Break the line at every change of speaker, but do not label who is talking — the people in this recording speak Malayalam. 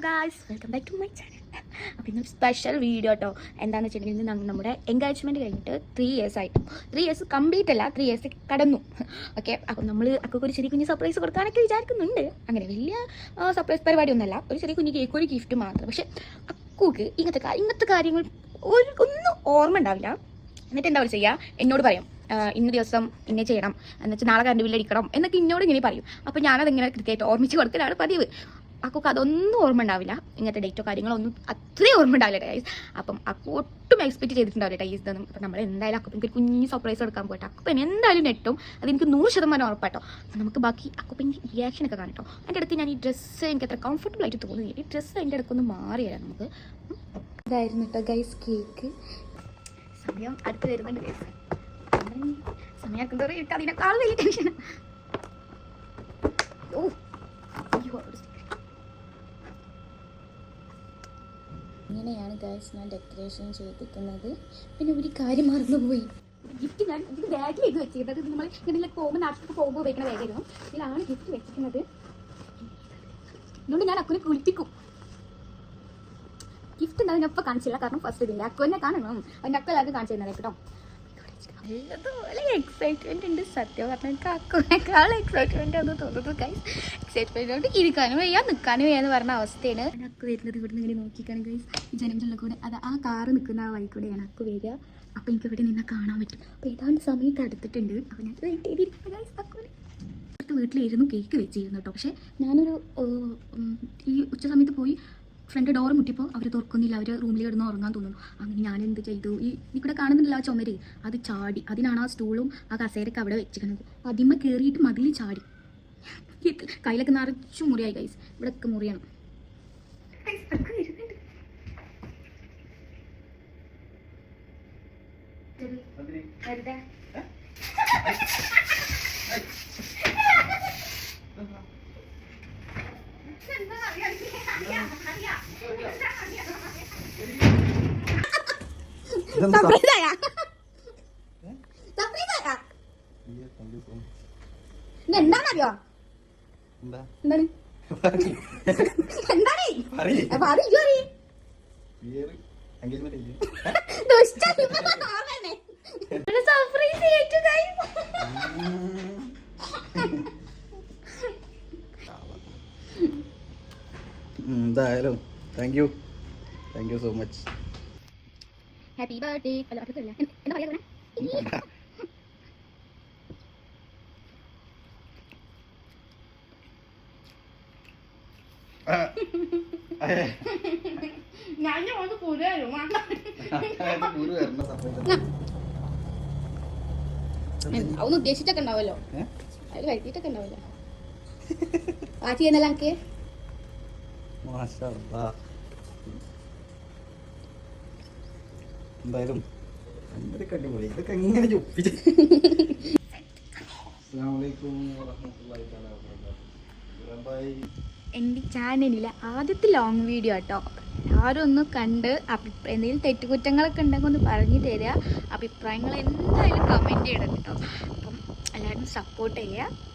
Guys welcome back to my channel. അപ്പോൾ ഇന്നൊരു സ്പെഷ്യൽ വീഡിയോ കേട്ടോ. എന്താണെന്ന് വെച്ചിട്ടുണ്ടെങ്കിൽ നമ്മുടെ എൻഗേജ്മെൻറ്റ് കഴിഞ്ഞിട്ട് 3 years ആയിട്ടു. 3 years കംപ്ലീറ്റ് അല്ല, 3 years കടന്നു. ഓക്കെ, അപ്പം നമ്മൾ അക്കൊക്കെ ഒരു ചെറിയ കുഞ്ഞ് സർപ്രൈസ് കൊടുക്കാനൊക്കെ വിചാരിക്കുന്നുണ്ട്. അങ്ങനെ വലിയ സർപ്രൈസ് പരിപാടിയൊന്നുമല്ല, ഒരു ചെറിയ കുഞ്ഞ് കേക്ക്, ഒരു ഗിഫ്റ്റ് മാത്രം. പക്ഷേ അക്കുക്ക് ഇങ്ങനത്തെ കാര്യങ്ങൾ ഒന്നും ഓർമ്മ ഉണ്ടാവില്ല. എന്നിട്ട് എന്താ ചെയ്യുക, എന്നോട് പറയും ഇന്ന ദിവസം ഇന്നെ ചെയ്യണം എന്ന് വെച്ചാൽ നാളെ കറണ്ട് ബില്ലടിക്കണം എന്നൊക്കെ ഇന്നോട് ഇങ്ങനെ പറയും. അപ്പോൾ ഞാനതിങ്ങനെ കൃത്യമായിട്ട് ഓർമ്മിച്ച് കൊടുക്കലാണ് പതിവ്. അക്കൊക്കെ അതൊന്നും ഓർമ്മ ഉണ്ടാവില്ല, ഇങ്ങനത്തെ ഡേറ്റോ കാര്യങ്ങളൊന്നും അത്രയും ഓർമ്മ ഉണ്ടാവില്ല ഗൈസ്. അപ്പം അക്കു ഒട്ടും എക്സ്പെക്ട് ചെയ്തിട്ടുണ്ടാവില്ല ഗൈസ് ഇതൊന്നും. അപ്പം നമ്മൾ എന്തായാലും അക്കുപ്പം എനിക്ക് കുഞ്ഞ് സർപ്രൈസ് കൊടുക്കാൻ പോയിട്ട് അക്കുപ്പം എന്തായാലും നെട്ടും അതെനിക്ക് 100% ഉറപ്പാട്ടോ. അപ്പം നമുക്ക് ബാക്കി അക്കുപ്പം റിയാക്ഷനൊക്കെ കാണിട്ടോ. അതിൻ്റെ ഇടയ്ക്ക് ഞാൻ ഈ ഡ്രസ്സ് എനിക്ക് അത്ര കംഫർട്ടബിൾ ആയിട്ട് തോന്നുന്നില്ല. ഈ ഡ്രസ്സ് അതിൻ്റെ ഇടയ്ക്കൊന്ന് മാറിയതാണ് നമുക്ക്. ഇതായിരുന്നു കേട്ടോ ഗൈസ് കേക്ക്. സമയം അടുത്ത് വരുന്നുണ്ട് ഗൈസ്. സമയം എനിക്ക് അതിനേക്കാൾ വലിയ ടെൻഷൻ. ഇങ്ങനെയാണ് ഗൈസ് ഞാൻ ഡെക്കറേഷൻ ചെയ്തിരിക്കുന്നത്. പിന്നെ ഒരു കാര്യം മറന്നുപോയി, ഗിഫ്റ്റ് ഞാൻ ഇത് ബാഗിൽ ചെയ്ത് വെച്ചിരുന്നത്. നമ്മൾ ഇങ്ങനെ പോകുമ്പോൾ നാട്ടിലേക്ക് പോകുമ്പോൾ ഉപയോഗിക്കുന്ന ബാഗായിരുന്നു. ഇതിലാണ് ഗിഫ്റ്റ് വെച്ചിരിക്കുന്നത്. അതുകൊണ്ട് ഞാൻ അക്കുനെ കുളിപ്പിക്കും. ഗിഫ്റ്റ് എന്താ ഞാൻ ഇപ്പോൾ കാണിച്ചില്ല, കാരണം ഫസ്റ്റ് ഇതില്ല അക്കുവിനെ കാണണം. അതിൻ്റെ അക്കു എല്ലാവർക്കും കാണിച്ചു തരുന്നത് കേട്ടോ. നല്ലതുപോലെ എക്സൈറ്റ്മെന്റ് ഉണ്ട്. സത്യം പറഞ്ഞാൽ എനിക്ക് അക്കുവിനേക്കാൾ എക്സൈറ്റ്മെന്റ് ആണെന്ന് തോന്നുന്നു ഗൈസ്. എക്സൈറ്റ്മെന്റ് കൊണ്ട് ഇരിക്കാനും വയ്യ നിൽക്കാനും വയ്യാന്ന് പറഞ്ഞ അവസ്ഥയാണ്. അക്കു വരുന്നത് ഇവിടുന്ന് ഇങ്ങനെ നോക്കിക്കാണ് ഗൈസ്. ഈ ജനങ്ങളുടെ കൂടെ ആ കാറ് നിൽക്കുന്ന ആ വഴി കൂടെയാണ് അക്കു വരിക. അപ്പോൾ എനിക്ക് ഇവിടെ നിന്നാൽ കാണാൻ പറ്റും. അപ്പോൾ ഏതാണ്ട് സമയത്ത് അടുത്തിട്ടുണ്ട്. അപ്പോൾ ഞാൻ വെയിറ്റ് ചെയ്തിരിക്കുന്നു ഗൈസ്. അക്കുവിന് അടുത്ത വീട്ടിലിരുന്നു കേക്ക് വെച്ചിരുന്നു കേട്ടോ. പക്ഷേ ഞാനൊരു ഈ ഉച്ച സമയത്ത് പോയി ഫ്രണ്ട് ഡോറ് മുട്ടിയപ്പോൾ അവർ തുറക്കുന്നില്ല. അവർ റൂമിൽ കിടന്ന് ഉറങ്ങാൻ തോന്നുന്നു. അങ്ങനെ ഞാൻ എന്ത് ചെയ്തു, ഇവിടെ കാണുന്നില്ല ആ ചുമര്, അത് ചാടി. അതിനാണ് ആ സ്റ്റൂളും ആ കസേരയൊക്കെ അവിടെ വെച്ചിരിക്കുന്നത്. അതിന്മേൽ കയറിയിട്ട് മതിൽ ചാടി. കയ്യിലൊക്കെ നിറച്ചു മുറിയായി ഗൈസ്. ഇവിടെയൊക്കെ മുറിയാണ്. എന്താണറിയോ, എന്താണ്
എന്തായാലും thank you so much.
Happy birthday. എന്താ പറയാ, അതൊന്നും ഉദ്ദേശിച്ചൊക്കെ ഉണ്ടാവല്ലോ, അതിൽ വരുത്തിയിട്ടൊക്കെ ഉണ്ടാവല്ലോ. ആ ചെയ്യുന്നല്ല എനിക്ക്
എന്തായാലും അടിപൊളി. ഇതൊക്കെ എങ്ങനെ ചൊപ്പിച്ച്.
എൻ്റെ ചാനലിലെ ആദ്യത്തെ ലോങ് വീഡിയോ കേട്ടോ. എല്ലാവരും ഒന്ന് കണ്ട് എന്തെങ്കിലും തെറ്റുകുറ്റങ്ങളൊക്കെ ഉണ്ടെങ്കിൽ ഒന്ന് പറഞ്ഞു തരിക. അഭിപ്രായങ്ങൾ എന്തായാലും കമൻറ്റ് ചെയ്യണം കേട്ടോ. അപ്പം എല്ലാവരും സപ്പോർട്ട് ചെയ്യുക.